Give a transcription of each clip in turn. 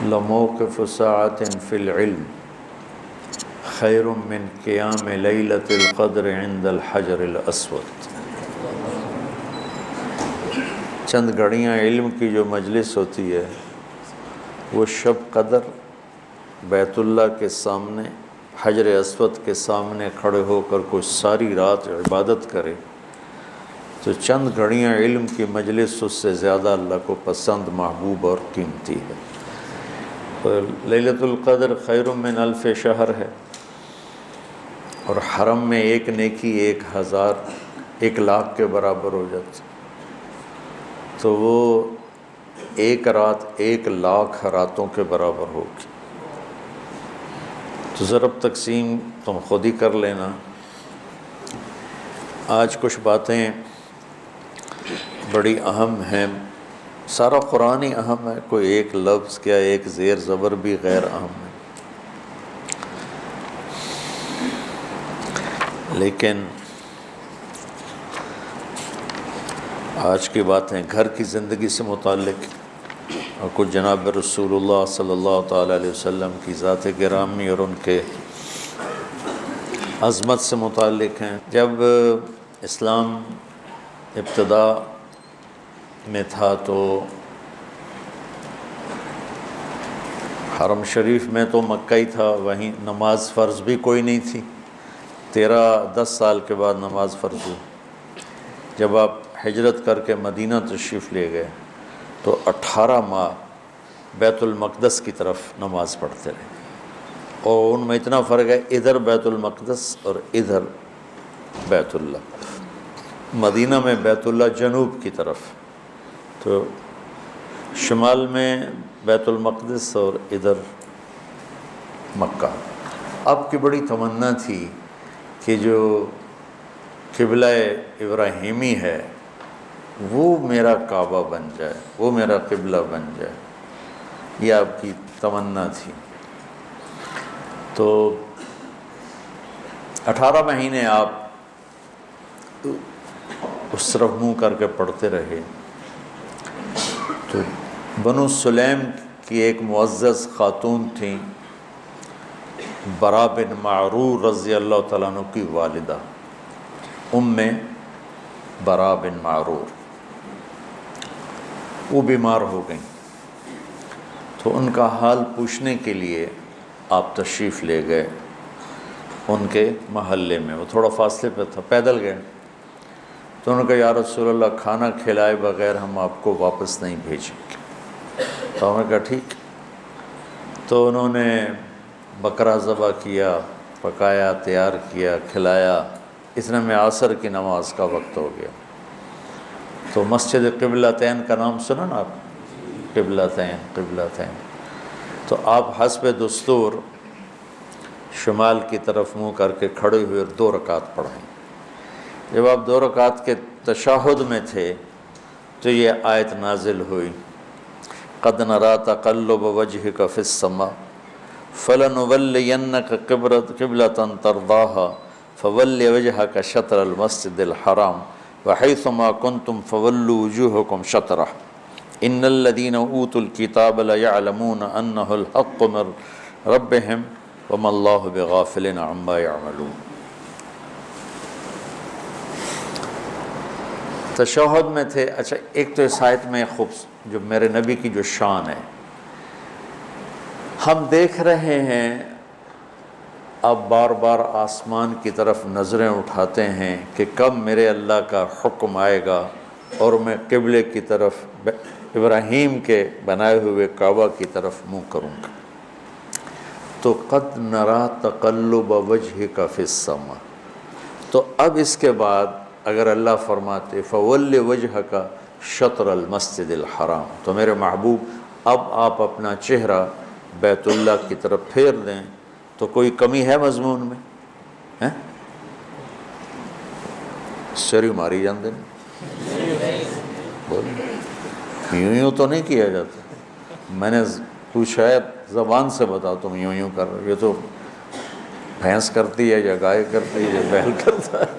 لموقف ساعة فی العلم خیر من قیام لیلۃ القدر عند الحجر الاسود۔ چند گھڑیاں علم کی جو مجلس ہوتی ہے وہ شب قدر بیت اللہ کے سامنے حجر اسود کے سامنے کھڑے ہو کر کوئی ساری رات عبادت کرے تو چند گھڑیاں علم کی مجلس اس سے زیادہ اللہ کو پسند، محبوب اور قیمتی ہے۔ لیلۃ القدر خیر من الف شہر ہے، اور حرم میں ایک نیکی 1,000 کے برابر ہو جاتی، تو وہ ایک رات 1,00,000 راتوں کے برابر ہوگی۔ تو ضرب تقسیم تم خود ہی کر لینا۔ آج کچھ باتیں بڑی اہم ہیں، سارا قرآن ہی اہم ہے، کوئی ایک لفظ کیا ایک زیر زبر بھی غیر اہم ہے، لیکن آج کی باتیں گھر کی زندگی سے متعلق اور کچھ جناب رسول اللہ صلی اللہ تعالیٰ علیہ وسلم کی ذات گرامی اور ان کے عظمت سے متعلق ہیں۔ جب اسلام ابتدا میں تھا تو حرم شریف میں تو مکہ ہی تھا، وہیں نماز فرض بھی کوئی نہیں تھی۔ 10 سال کے بعد نماز فرض ہوئی۔ جب آپ ہجرت کر کے مدینہ تشریف لے گئے تو 18 ماہ بیت المقدس کی طرف نماز پڑھتے رہے، اور ان میں اتنا فرق ہے، ادھر بیت المقدس اور ادھر بیت اللہ۔ مدینہ میں بیت اللہ جنوب کی طرف، تو شمال میں بیت المقدس اور ادھر مکہ۔ آپ کی بڑی تمنا تھی کہ جو قبلہ ابراہیمی ہے وہ میرا کعبہ بن جائے، وہ میرا قبلہ بن جائے، یہ آپ کی تمنا تھی۔ تو 18 مہینے آپ اس طرف منہ کر کے پڑھتے رہے۔ تو بنو سلیم کی ایک معزز خاتون تھیں، برا بن معرور رضی اللہ تعالیٰ عنہ کی والدہ، برا بن معرور، وہ بیمار ہو گئیں، تو ان کا حال پوچھنے کے لیے آپ تشریف لے گئے ان کے محلے میں۔ وہ تھوڑا فاصلے پہ تھا، پیدل گئے۔ تو انہوں نے کہا یا رسول اللہ، کھانا کھلائے بغیر ہم آپ کو واپس نہیں بھیجیں گے۔ تو ہم نے کہا ٹھیک۔ تو انہوں نے بکرا ذبح کیا، پکایا، تیار کیا، کھلایا۔ اتنے میں عصر کی نماز کا وقت ہو گیا۔ تو مسجد قبلتین کا نام سنا نا آپ؟ قبلتین۔ تو آپ حسب دستور شمال کی طرف منہ کر کے کھڑے ہوئے اور 2 رکعت پڑھائیں۔ جب آپ 2 رکعت کے تشہد میں تھے تو یہ آیت نازل ہوئی، قد نرى تقلب وجهك في السماء فلنولينك قبلة ترضاها فول وجهك شطر المسجد الحرام وحيثما كنتم فولوا وجوهكم شطره ان الذين اوتوا الكتاب ليعلمون انه الحق من ربهم وما الله بغافل عما يعملون۔ تشہد میں تھے۔ اچھا، ایک تو اس آیت میں جو میرے نبی کی جو شان ہے، ہم دیکھ رہے ہیں اب بار بار آسمان کی طرف نظریں اٹھاتے ہیں کہ کب میرے اللہ کا حکم آئے گا اور میں قبلے کی طرف، ابراہیم کے بنائے ہوئے کعبہ کی طرف منہ کروں گا۔ تو قد نرى تقلب وجهك في السماء، تو اب اس کے بعد اگر اللہ فرماتے فول وجهك شطر المسجد الحرام، تو میرے محبوب اب آپ اپنا چہرہ بیت اللہ کی طرف پھیر دیں، تو کوئی کمی ہے مضمون میں؟ سری ماری جاندے یوں تو نہیں کیا جاتا۔ میں نے پوچھا ہے زبان سے بتاؤ، تم یوں کر رہے ہو، یہ تو بھینس کرتی ہے یا گائے کرتی ہے یا بیل کرتا ہے۔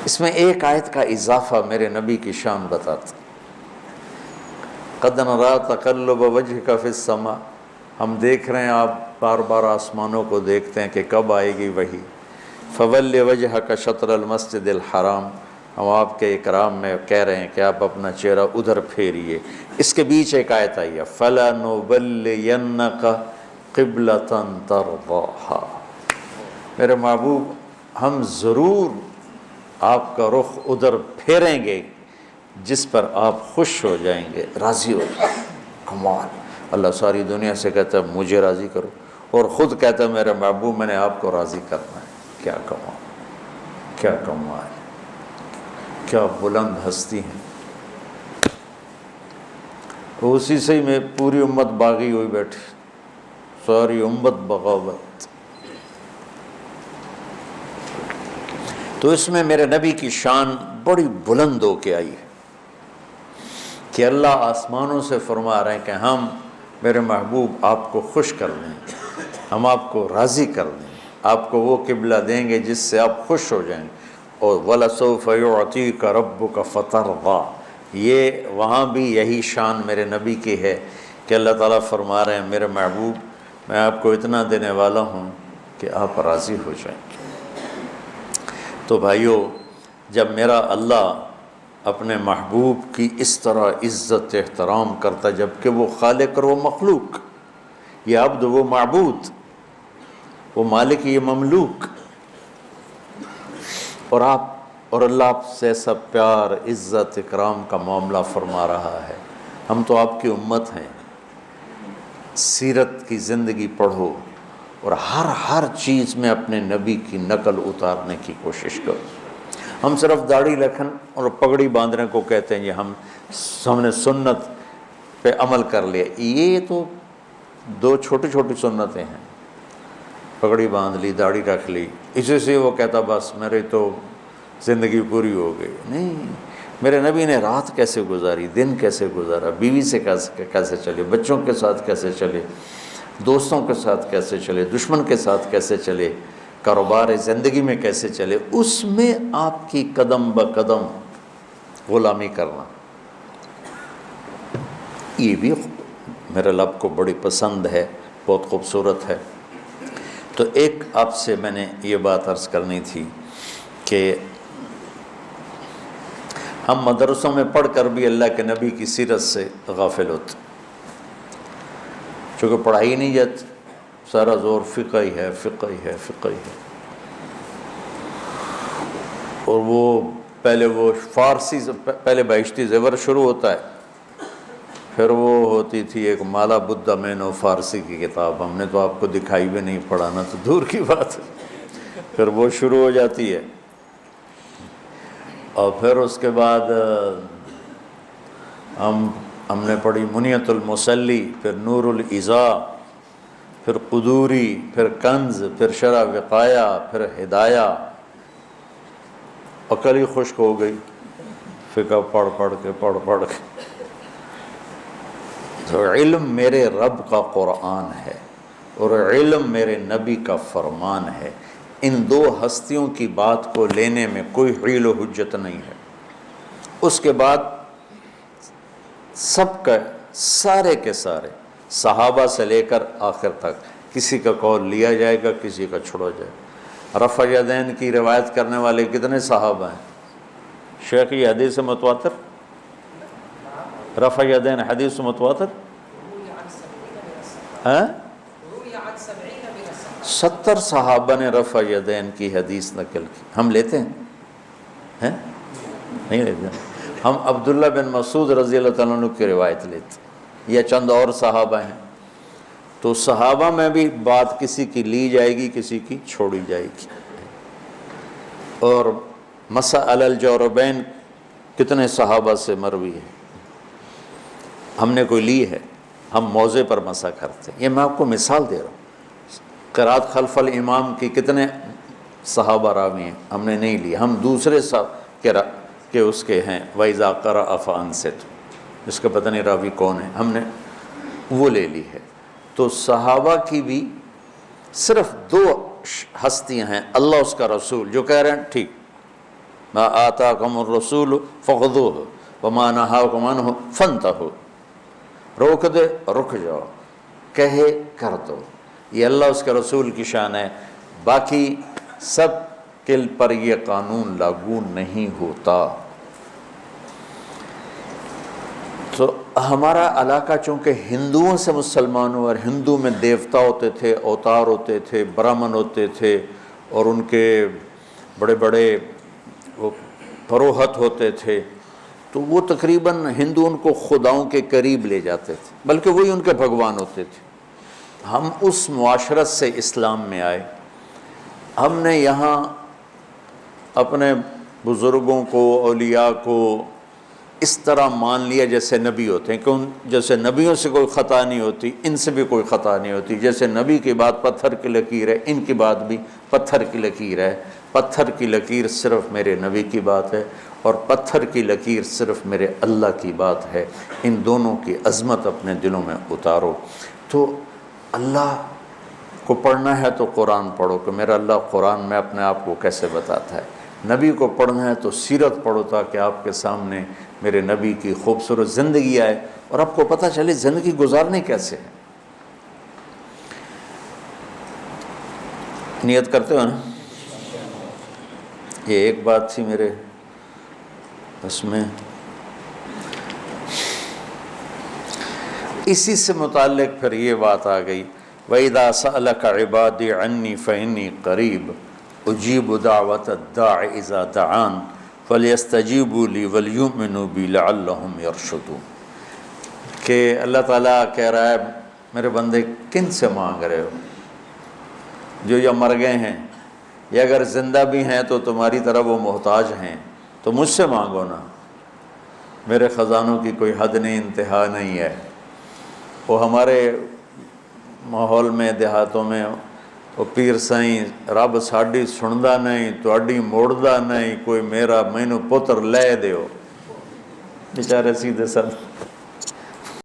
اس میں ایک آیت کا اضافہ میرے نبی کی شان بتاتا، قد نرى تقلب وجهك فی السماء، ہم دیکھ رہے ہیں آپ بار بار آسمانوں کو دیکھتے ہیں کہ کب آئے گی وحی۔ فول وجهك شطر المسجد الحرام، ہم آپ کے اکرام میں کہہ رہے ہیں کہ آپ اپنا چہرہ ادھر پھیریے۔ اس کے بیچ ایک آیت آئی ہے فَلَنُوَلِّيَنَّكَ قِبْلَةً تَرْضَاهَا، میرے محبوب ہم ضرور آپ کا رخ ادھر پھیریں گے جس پر آپ خوش ہو جائیں گے، راضی ہو جائیں گے۔ کمال، اللہ ساری دنیا سے کہتا ہے مجھے راضی کرو، اور خود کہتا ہے میرے محبوب میں نے آپ کو راضی کرنا ہے۔ کیا کمال، کیا کمال، کیا بلند ہستی ہیں۔ اسی سے ہی میں پوری امت باغی ہوئی بیٹھی، ساری امت بغاوت۔ تو اس میں میرے نبی کی شان بڑی بلند ہو کے آئی ہے کہ اللہ آسمانوں سے فرما رہے ہیں کہ ہم میرے محبوب آپ کو خوش کر دیں گے، ہم آپ کو راضی کر دیں گے، آپ کو وہ قبلہ دیں گے جس سے آپ خوش ہو جائیں گے۔ اور وَلَسَوْفَ يُعْطِيكَ رَبُّكَ فَتَرْضَىٰ، یہ وہاں بھی یہی شان میرے نبی کی ہے کہ اللہ تعالیٰ فرما رہے ہیں میرے محبوب میں آپ کو اتنا دینے والا ہوں کہ آپ راضی ہو جائیں گے۔ تو بھائیو، جب میرا اللہ اپنے محبوب کی اس طرح عزت احترام کرتا جبکہ وہ خالق اور وہ مخلوق، یہ عبد وہ معبود، وہ مالک یہ مملوک، اور اللہ آپ سے ایسا پیار عزت اکرام کا معاملہ فرما رہا ہے۔ ہم تو آپ کی امت ہیں، سیرت کی زندگی پڑھو اور ہر چیز میں اپنے نبی کی نقل اتارنے کی کوشش کرو۔ ہم صرف داڑھی لکھن اور پگڑی باندھنے کو کہتے ہیں، یہ ہم نے سنت پہ عمل کر لیا، یہ تو دو چھوٹی چھوٹی سنتیں ہیں، پگڑی باندھ لی، داڑھی رکھ لی، اسی سے وہ کہتا بس میری تو زندگی پوری ہو گئی۔ نہیں، میرے نبی نے رات کیسے گزاری، دن کیسے گزارا، بیوی سے کیسے چلے، بچوں کے ساتھ کیسے چلے، دوستوں کے ساتھ کیسے چلے، دشمن کے ساتھ کیسے چلے، کاروبار زندگی میں کیسے چلے، اس میں آپ کی قدم بقدم غلامی کرنا، یہ بھی میرے رب کو بڑی پسند ہے، بہت خوبصورت ہے۔ تو ایک آپ سے میں نے یہ بات عرض کرنی تھی کہ ہم مدرسوں میں پڑھ کر بھی اللہ کے نبی کی سیرت سے غافل ہوتے، چونکہ پڑھائی نہیں جاتی، سارا زور فقہ ہی ہے، فقہ ہی ہے، فقہ ہی ہے۔ اور وہ پہلے وہ فارسی سے پہلے بہشتی زیور شروع ہوتا ہے، پھر وہ ہوتی تھی ایک مالا بدھا مینو فارسی کی کتاب، ہم نے تو آپ کو دکھائی بھی نہیں، پڑھانا تو دور کی بات ہے، پھر وہ شروع ہو جاتی ہے۔ اور پھر اس کے بعد ہم نے پڑھی منیت المصلی، پھر نور الازا، پھر قدوری، پھر کنز، پھر شرح وقایہ، پھر ہدایہ، عقل ہی خشک ہو گئی فقہ پڑھ پڑھ کے۔ تو علم میرے رب کا قرآن ہے اور علم میرے نبی کا فرمان ہے، ان دو ہستیوں کی بات کو لینے میں کوئی حیل و حجت نہیں ہے۔ اس کے بعد سب کا سارے کے سارے صحابہ سے لے کر آخر تک کسی کا قول لیا جائے گا، کسی کا چھوڑا جائے گا۔ رفع یدین کی روایت کرنے والے کتنے صحابہ ہیں؟ شیخ یہ حدیث متواتر، رفع یدین حدیث متواتر، 70 صحابہ نے رفع یدین کی حدیث نقل کی، ہم لیتے ہیں؟ نہیں لیتے۔ ہم عبداللہ بن مسعود رضی اللہ تعالیٰ عنہ کی روایت لیتے، یا چند اور صحابہ ہیں۔ تو صحابہ میں بھی بات کسی کی لی جائے گی، کسی کی چھوڑی جائے گی۔ اور مسح علی الجوربین کتنے صحابہ سے مروی ہے، ہم نے کوئی لی ہے؟ ہم موضع پر مسح کرتے ہیں۔ یہ میں آپ کو مثال دے رہا ہوں۔ قرات خلف الامام کی کتنے صحابہ راوی ہیں، ہم نے نہیں لی، ہم دوسرے کہ اس کے ہیں وَإِذَا قَرَأَ فَأَنصِتُ، اس کا پتہ نہیں راوی کون ہے، ہم نے وہ لے لی ہے۔ تو صحابہ کی بھی صرف دو ہستیاں ہیں، اللہ اس کا رسول، جو کہہ رہے ہیں ٹھیک، مَا آتَاكُمُ الرَّسُولُ فَخُذُوهُ وَمَا نَهَاكُمْ عَنْهُ فَانْتَهُوا، روک دے رک جاؤ، کہے کر دو، یہ اللہ اس کے رسول کی شان ہے، باقی سب کے پر یہ قانون لاگو نہیں ہوتا۔ تو ہمارا علاقہ چونکہ ہندوؤں سے مسلمان ہوا، اور ہندو میں دیوتا ہوتے تھے، اوتار ہوتے تھے، برہمن ہوتے تھے، اور ان کے بڑے بڑے وہ پروہت ہوتے تھے، تو وہ تقریباً ہندو ان کو خداؤں کے قریب لے جاتے تھے، بلکہ وہی ان کے بھگوان ہوتے تھے۔ ہم اس معاشرت سے اسلام میں آئے، ہم نے یہاں اپنے بزرگوں کو، اولیاء کو اس طرح مان لیا جیسے نبی ہوتے ہیں، کیوں؟ جیسے نبیوں سے کوئی خطا نہیں ہوتی، ان سے بھی کوئی خطا نہیں ہوتی۔ جیسے نبی کی بات پتھر کی لکیر ہے، ان کی بات بھی پتھر کی لکیر ہے۔ پتھر کی لکیر صرف میرے نبی کی بات ہے، اور پتھر کی لکیر صرف میرے اللہ کی بات ہے۔ ان دونوں کی عظمت اپنے دلوں میں اتارو۔ تو اللہ کو پڑھنا ہے تو قرآن پڑھو کہ میرا اللہ قرآن میں اپنے آپ کو کیسے بتاتا ہے۔ نبی کو پڑھنا ہے تو سیرت پڑھو تاکہ آپ کے سامنے میرے نبی کی خوبصورت زندگی آئے اور آپ کو پتہ چلے زندگی گزارنے کیسے ہے۔ نیت کرتے ہو نا؟ یہ ایک بات تھی میرے اس میں، اسی سے متعلق پھر یہ بات آ گئی، وَإِذَا سَأَلَكَ عِبَادِي عَنِّي فَإِنِّي قَرِيبٌ أُجِيبُ دَعْوَةَ الدَّاعِ إِذَا دَعَانِ فَلْيَسْتَجِيبُوا لِي وَلْيُؤْمِنُوا بِي لَعَلَّهُمْ يَرْشُدُونَ، کہ اللہ تعالیٰ کہہ رہا ہے میرے بندے کن سے مانگ رہے ہو؟ جو یا مر گئے ہیں یا اگر زندہ بھی ہیں تو تمہاری طرح وہ محتاج ہیں، تو مجھ سے مانگو نا، میرے خزانوں کی کوئی حد نہیں، انتہا نہیں ہے۔ وہ ہمارے ماحول میں دیہاتوں میں وہ پیر سائیں رب ساڈی سندا نہیں تواڈی موڑدا نہیں، کوئی میرا مینوں پتر لے دیو، بیچارے سیدھے سادے